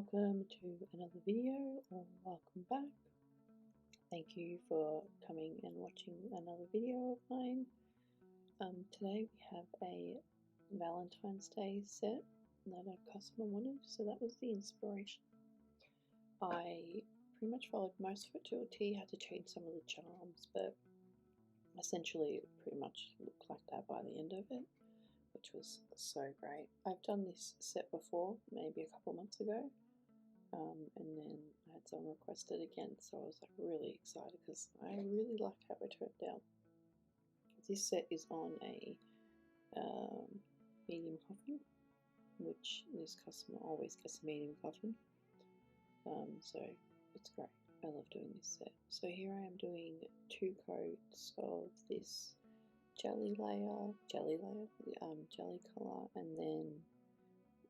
welcome to another video, or welcome back. Thank you for coming and watching another video of mine. Today we have a Valentine's Day set that a customer wanted, so that was the inspiration. I pretty much followed most of it to a T, had to change some of the charms, but essentially it pretty much looked like that by the end of it, which was so great. I've done this set before, maybe a couple months ago, and then I had someone request it again, so I was like really excited because I really like how it turned out. This set is on a medium coffin, which this customer always gets a medium coffin, so it's great. I love doing this set. So here I am doing 2 coats of this jelly colour, and then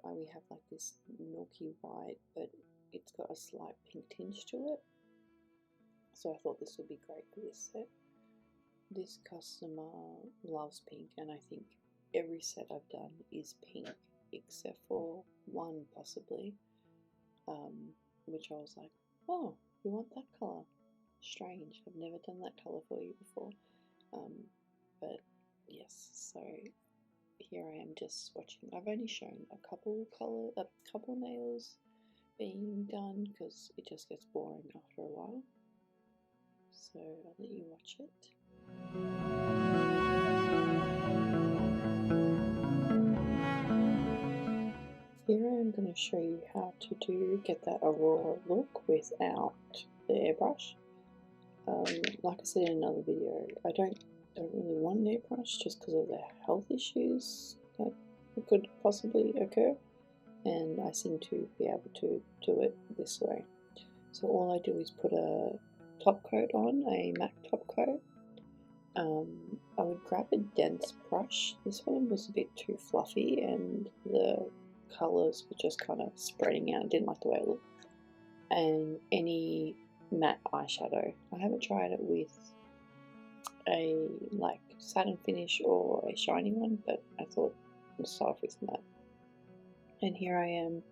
we have like this milky white, but it's got a slight pink tinge to it. So I thought this would be great for this set. This customer loves pink, and I think every set I've done is pink except for one possibly, which I was like, oh, you want that colour? Strange, I've never done that colour for you before. But yes, so here I am just swatching. I've only shown a couple nails being done because it just gets boring after a while. So I'll let you watch it. Here I'm going to show you how to get that Aurora look without the airbrush. Like I said in another video, I don't really want an airbrush just because of the health issues that could possibly occur, and I seem to be able to do it this way. So all I do is put a top coat on, a MAC top coat. I would grab a dense brush. This one was a bit too fluffy and the colours were just kind of spreading out. I didn't like the way it looked. And any matte eyeshadow. I haven't tried it with a like satin finish or a shiny one, but I thought let's start with matte. And here I am.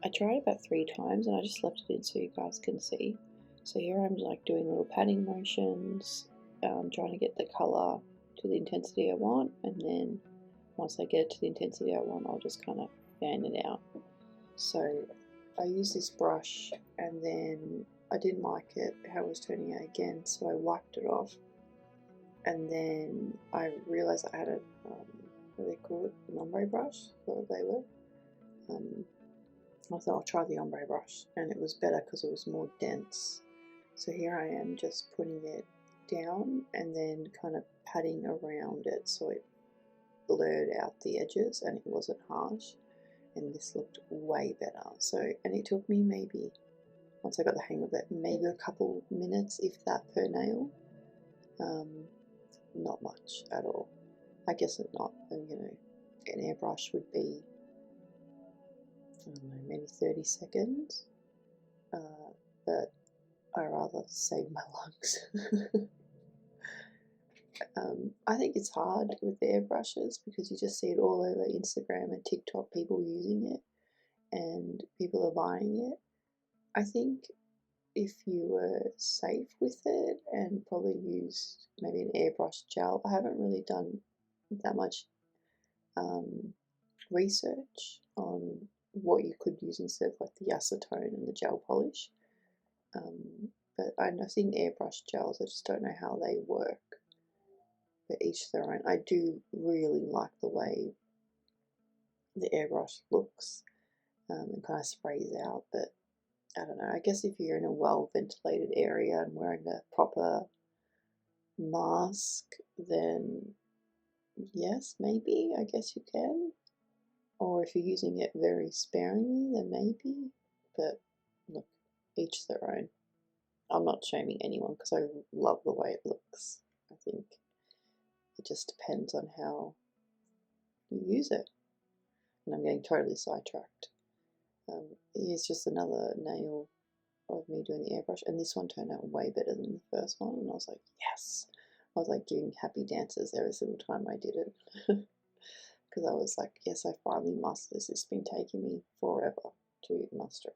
I tried about 3 times and I just left it in so you guys can see. So here I'm like doing little patting motions, trying to get the colour to the intensity I want, and then once I get it to the intensity I want, I'll just kind of fan it out. So I used this brush, and then I didn't like it how it was turning out again, so I wiped it off, and then I realised I had a what do they call it, an ombre brush, so they were. I thought I'll try the ombre brush, and it was better because it was more dense. So here I am just putting it down and then kind of patting around it so it blurred out the edges and it wasn't harsh, and this looked way better. So, and it took me maybe, once I got the hang of it, maybe a couple minutes if that per nail. Not much at all. I guess it's not, you know, an airbrush would be, I don't know, maybe 30 seconds, but I rather save my lungs. I think it's hard with the airbrushes because you just see it all over Instagram and TikTok, people using it and people are buying it. I think if you were safe with it and probably used maybe an airbrush gel, I haven't really done that much research on what you could use instead of like the acetone and the gel polish. But I've seen airbrush gels, I just don't know how they work. But each their own. I do really like the way the airbrush looks and kind of sprays out, but I don't know. I guess if you're in a well ventilated area and wearing a proper mask, then yes, maybe, I guess you can. Or if you're using it very sparingly, then maybe. But look, each their own. I'm not shaming anyone because I love the way it looks. I think it just depends on how you use it. And I'm getting totally sidetracked. Here's just another nail of me doing the airbrush, and this one turned out way better than the first one, and I was like, yes! I was like giving happy dances every single time I did it. Because I was like, yes, I finally mastered this. It's been taking me forever to muster.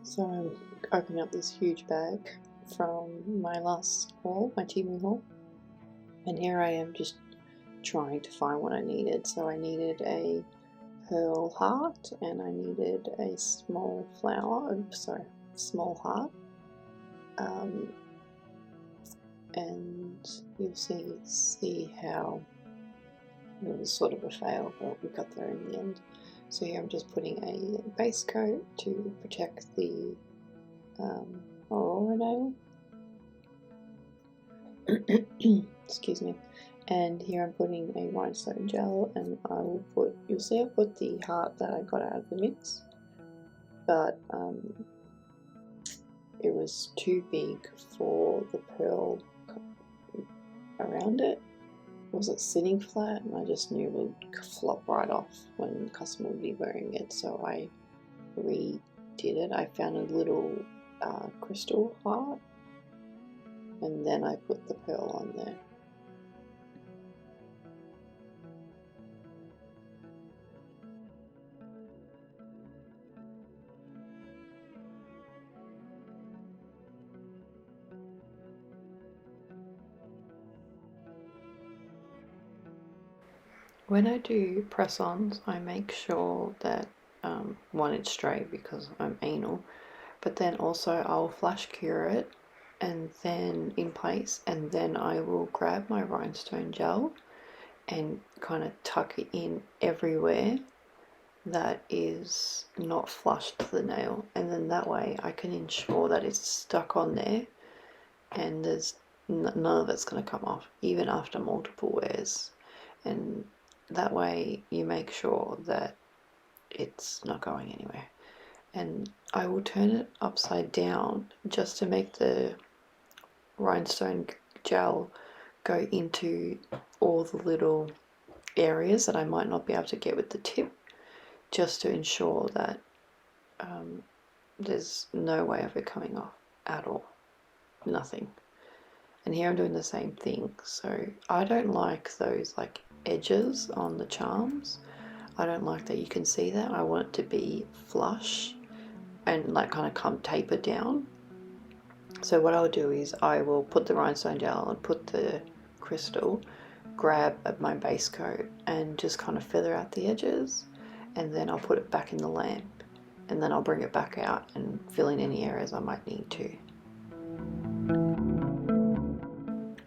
So I'm opening up this huge bag from my last haul, my Temu haul, and here I am just trying to find what I needed. So I needed a pearl heart and I needed a small flower, small heart, and you'll see how it was sort of a fail, but we got there in the end. So here I'm just putting a base coat to protect the aurora nail. Excuse me. And here I'm putting a rhinestone gel, and you'll see I put the heart that I got out of the mix, but it was too big for the pearl around it. It wasn't sitting flat, and I just knew it would flop right off when the customer would be wearing it, so I redid it. I found a little crystal heart, and then I put the pearl on there. When I do press-ons, I make sure that one, it's straight because I'm anal, but then also I'll flash cure it and then in place, and then I will grab my rhinestone gel and kind of tuck it in everywhere that is not flush to the nail, and then that way I can ensure that it's stuck on there and there's none of it's going to come off even after multiple wears, and that way you make sure that it's not going anywhere. And I will turn it upside down just to make the rhinestone gel go into all the little areas that I might not be able to get with the tip, just to ensure that there's no way of it coming off at all. Nothing. And here I'm doing the same thing. So I don't like those like edges on the charms. I don't like that you can see that. I want it to be flush and like kind of come taper down. So what I'll do is I will put the rhinestone gel and put the crystal, grab my base coat and just kind of feather out the edges, and then I'll put it back in the lamp, and then I'll bring it back out and fill in any areas I might need to.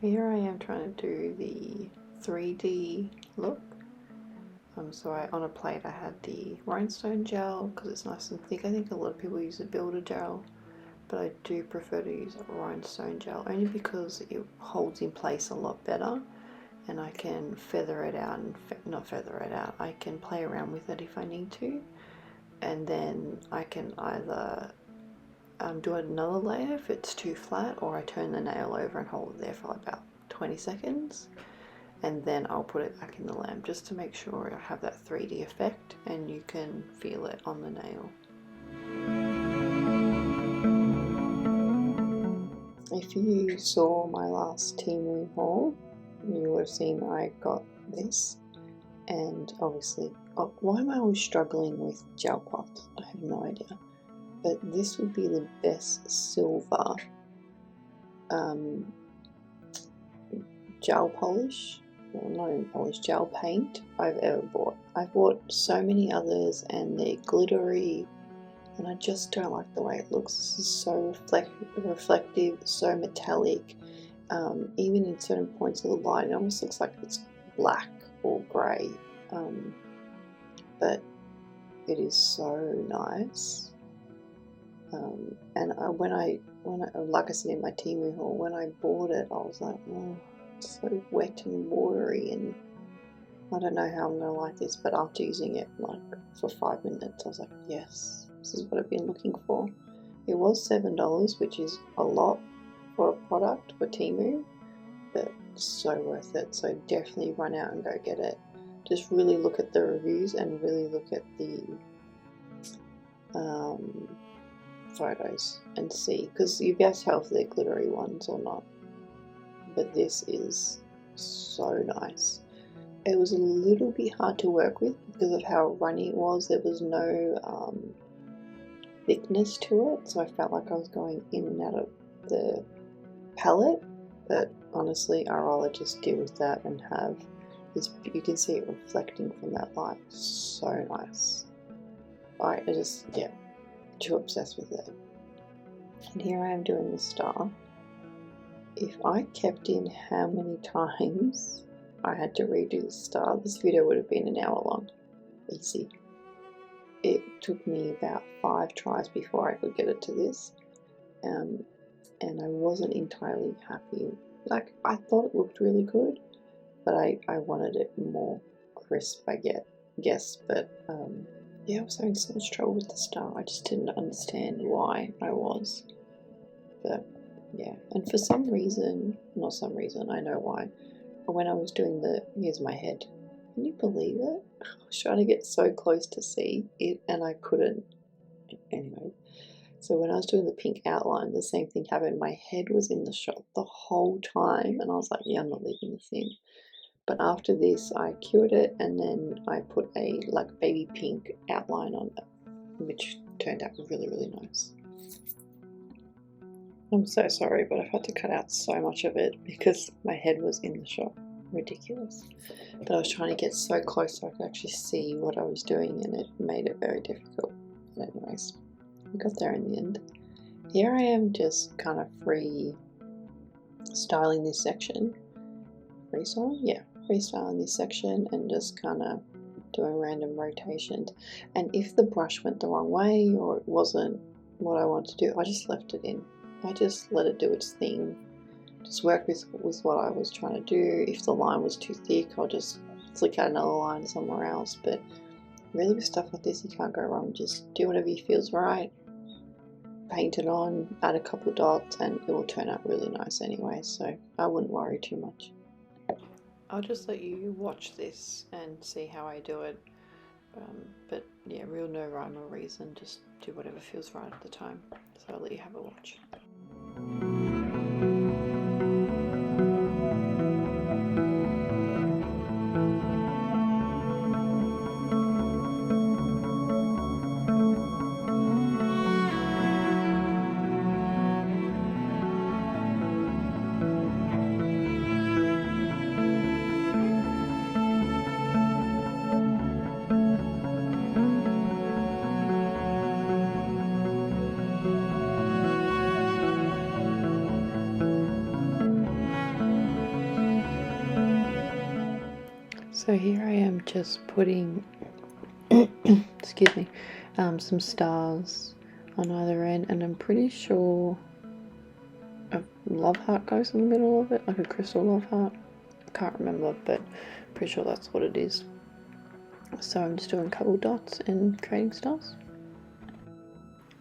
Here I am trying to do the 3D look. So on a plate I had the rhinestone gel because it's nice and thick. I think a lot of people use a builder gel, but I do prefer to use a rhinestone gel only because it holds in place a lot better, and I can feather it out and not feather it out. I can play around with it if I need to, and then I can either do another layer if it's too flat, or I turn the nail over and hold it there for about 20 seconds, and then I'll put it back in the lamp just to make sure I have that 3D effect and you can feel it on the nail. If you saw my last Temu haul, you would have seen I got this, and obviously, why am I always struggling with gel cloth? I have no idea. But this would be the best silver gel polish, well, not even polish, gel paint I've ever bought. I've bought so many others and they're glittery, and I just don't like the way it looks. This is so reflective, so metallic. Even in certain points of the light, it almost looks like it's black or grey. But it is so nice. And when I, like I said in my Temu haul, when I bought it, I was like, oh, it's so wet and watery, and I don't know how I'm gonna like this. But after using it like for 5 minutes, I was like, yes, this is what I've been looking for. It was $7, which is a lot for a product for Temu, but so worth it. So definitely run out and go get it. Just really look at the reviews and really look at the photos and see, because you'll be able to tell if they're glittery ones or not. But this is so nice. it was a little bit hard to work with because of how runny it was. There was no thickness to it, so I felt like I was going in and out of the palette. But honestly, I'd rather just deal with that and have this. You can see it reflecting from that light. So nice. I just, yeah, too obsessed with it. And here I am doing the star. If I kept in how many times I had to redo the star, this video would have been an hour long. Easy. It took me about 5 tries before I could get it to this. And I wasn't entirely happy. Like, I thought it looked really good, but I wanted it more crisp, I guess. But yeah, I was having so much trouble with the star. I just didn't understand why I was. But yeah, and for some reason, not some reason, I know why. When I was doing here's my head. Can you believe it? I was trying to get so close to see it and I couldn't. Anyway, so when I was doing the pink outline, the same thing happened. My head was in the shot the whole time and I was like, yeah, I'm not leaving this in. But after this, I cured it and then I put a like baby pink outline on it, which turned out really, really nice. I'm so sorry, but I've had to cut out so much of it because my head was in the shot. Ridiculous. But I was trying to get so close so I could actually see what I was doing and it made it very difficult. But anyways, we got there in the end. Here I am just kind of free styling this section. Freestyle? Yeah, freestyling this section and just kind of doing random rotations. And if the brush went the wrong way or it wasn't what I wanted to do, I just left it in. I just let it do its thing. Just work with what I was trying to do. If the line was too thick, I'll just flick out another line somewhere else. But really with stuff like this, you can't go wrong. Just do whatever feels right. Paint it on, add a couple of dots, and it will turn out really nice anyway. So I wouldn't worry too much. I'll just let you watch this and see how I do it. But yeah, real no rhyme or reason, just do whatever feels right at the time. So I'll let you have a watch. So here I am just putting, excuse me, some stars on either end, and I'm pretty sure a love heart goes in the middle of it, like a crystal love heart. I can't remember, but pretty sure that's what it is. So I'm just doing a couple dots and creating stars.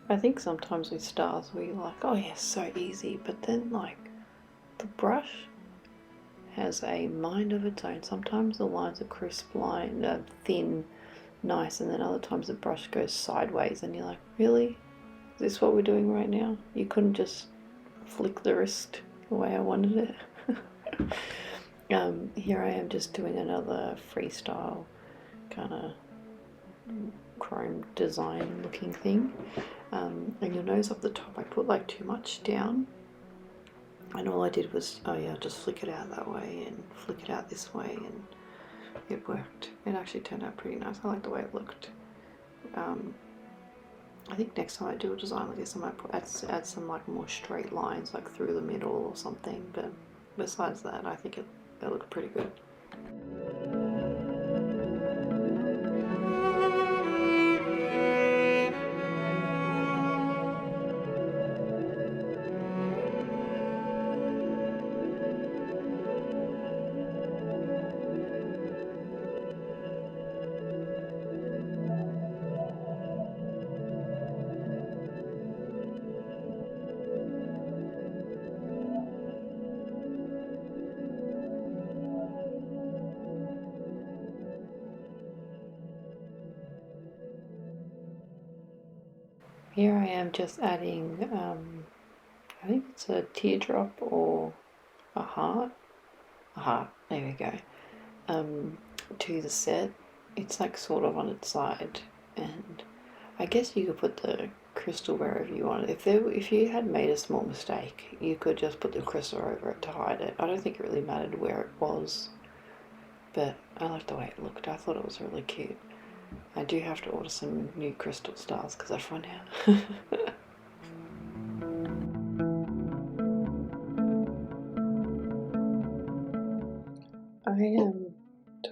I think sometimes with stars we're like, oh yeah, so easy, but then like the brush has a mind of its own. Sometimes the lines are crisp line, thin, nice, and then other times the brush goes sideways and you're like, really? Is this what we're doing right now? You couldn't just flick the wrist the way I wanted it. Here I am just doing another freestyle kind of chrome design looking thing. And you'll notice up the top I put like too much down. And all I did was, oh yeah, just flick it out that way and flick it out this way, and it worked. It actually turned out pretty nice. I like the way it looked. I think next time I do a design like this, I might add some like more straight lines like through the middle or something. But besides that, I think it looked pretty good. Here I am just adding, I think it's a teardrop or a heart. A heart, there we go. to the set. It's like sort of on its side, and I guess you could put the crystal wherever you want. If you had made a small mistake, you could just put the crystal over it to hide it. I don't think it really mattered where it was, but I liked the way it looked. I thought it was really cute. I do have to order some new crystal stars because I've run out. I am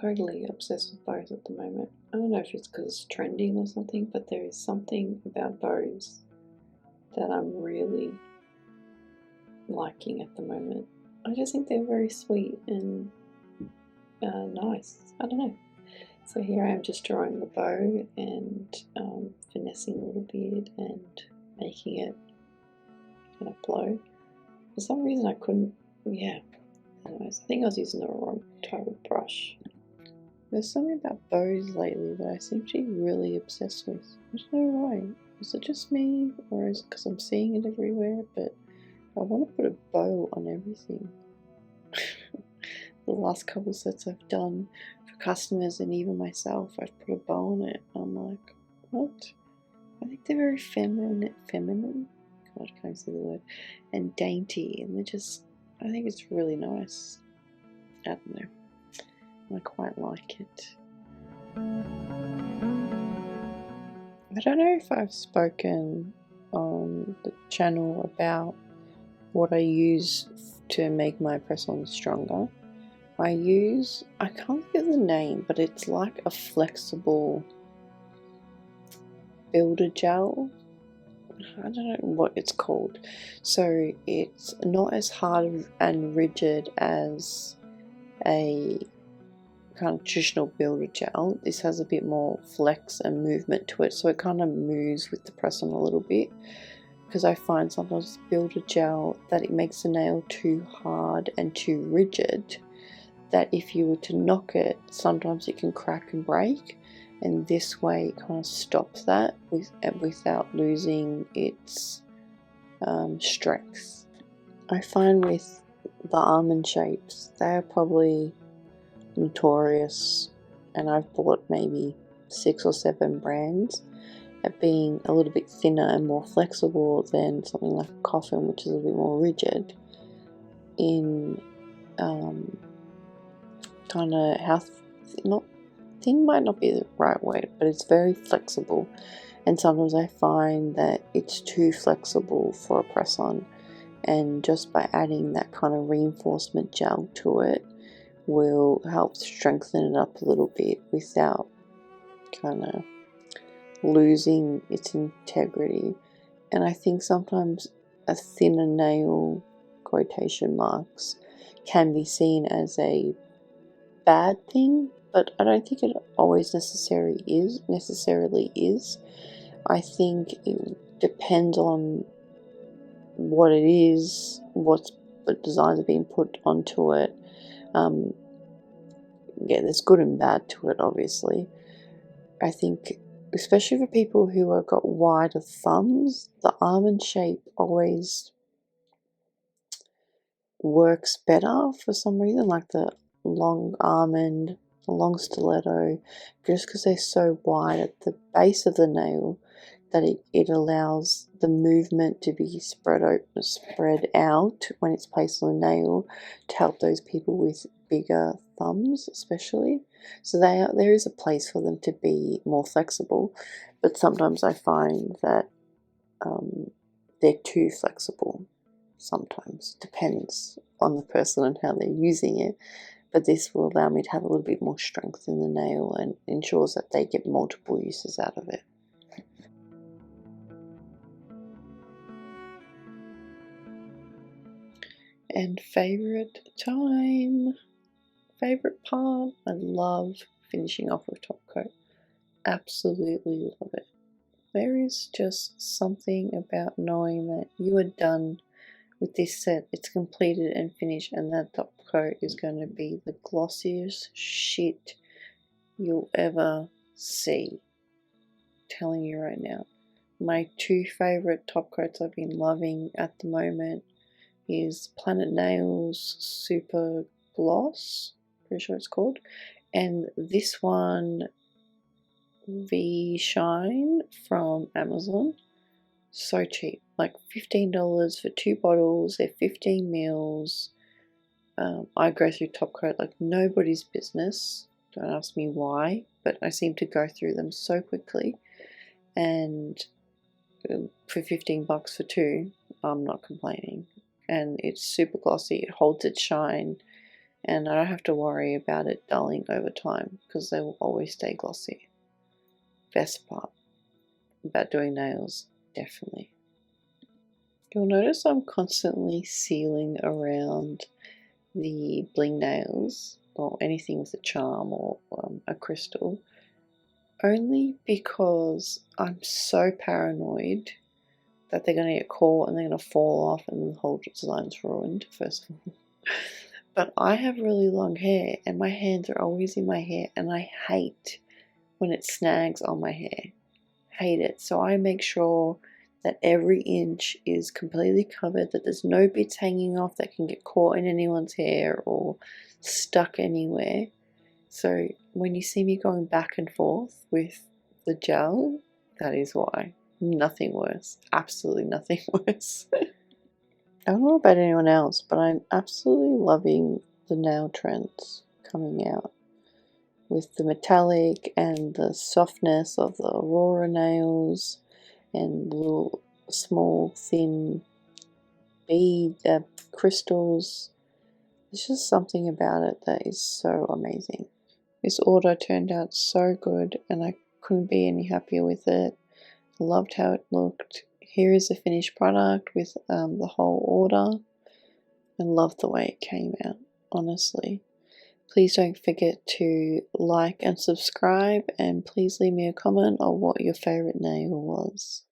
totally obsessed with bows at the moment. I don't know if it's because it's trending or something, but there is something about bows that I'm really liking at the moment. I just think they're very sweet and nice. I don't know. So here I am just drawing the bow and finessing a little bit and making it kind of blow. For some reason I couldn't, anyways, I think I was using the wrong type of brush. There's something about bows lately that I seem to be really obsessed with. I don't know why. Is it just me, or is it because I'm seeing it everywhere? But I want to put a bow on everything. The last couple sets I've done for customers and even myself, I've put a bow on it. I'm like, what? I think they're very feminine. God, I can't say the word. And dainty, and they're just, I think it's really nice. I don't know. I quite like it. I don't know if I've spoken on the channel about what I use to make my press-ons stronger. I can't think of the name, but it's like a flexible builder gel. I don't know what it's called. So it's not as hard and rigid as a kind of traditional builder gel. This has a bit more flex and movement to it, so it kind of moves with the press on a little bit, because I find sometimes builder gel that it makes the nail too hard and too rigid, that if you were to knock it, sometimes it can crack and break, and this way it kind of stops that without losing its strength. I find with the almond shapes, they're probably notorious, and I've bought maybe 6 or 7 brands at being a little bit thinner and more flexible than something like a coffin, which is a little bit more rigid in kind of how not thin might not be the right word, but it's very flexible, and sometimes I find that it's too flexible for a press on, and just by adding that kind of reinforcement gel to it will help strengthen it up a little bit without kind of losing its integrity. And I think sometimes a thinner nail, quotation marks, can be seen as a bad thing, but I don't think it always necessarily is. I think it depends on what it is, what designs are being put onto it. Yeah, there's good and bad to it, obviously. I think, especially for people who have got wider thumbs, the almond shape always works better for some reason, like the long almond, the long stiletto, just because they're so wide at the base of the nail that it allows the movement to be spread out when it's placed on the nail, to help those people with bigger thumbs especially. So there is a place for them to be more flexible, but sometimes I find that they're too flexible. Sometimes depends on the person and how they're using it, but this will allow me to have a little bit more strength in the nail and ensures that they get multiple uses out of it. And favorite part, I love finishing off with top coat. Absolutely love it. There is just something about knowing that you are done with this set, it's completed and finished, and that top coat is going to be the glossiest shit you'll ever see. I'm telling you right now. My 2 favorite top coats I've been loving at the moment is Planet Nails Super Gloss, pretty sure it's called, And this one, V Shine from Amazon, so cheap, like $15 for 2 bottles. They're 15 mils. I go through top coat like nobody's business. Don't ask me why, but I seem to go through them so quickly. And for 15 bucks for 2, I'm not complaining. And it's super glossy, it holds its shine, and I don't have to worry about it dulling over time because they will always stay glossy. Best part about doing nails, definitely. You'll notice I'm constantly sealing around the bling nails or anything with a charm or a crystal, only because I'm so paranoid that they're going to get caught and they're going to fall off and the whole design's ruined, first of all. But I have really long hair and my hands are always in my hair, and I hate when it snags on my hair. Hate it. So I make sure that every inch is completely covered, that there's no bits hanging off that can get caught in anyone's hair or stuck anywhere. So when you see me going back and forth with the gel, that is why. Nothing worse. Absolutely nothing worse. I don't know about anyone else, but I'm absolutely loving the nail trends coming out with the metallic and the softness of the Aurora nails and little small thin bead crystals. There's just something about it that is so amazing. This order turned out so good and I couldn't be any happier with it. I loved how it looked. Here is the finished product with the whole order. I love the way it came out, honestly. Please don't forget to like and subscribe, and please leave me a comment on what your favorite nail was.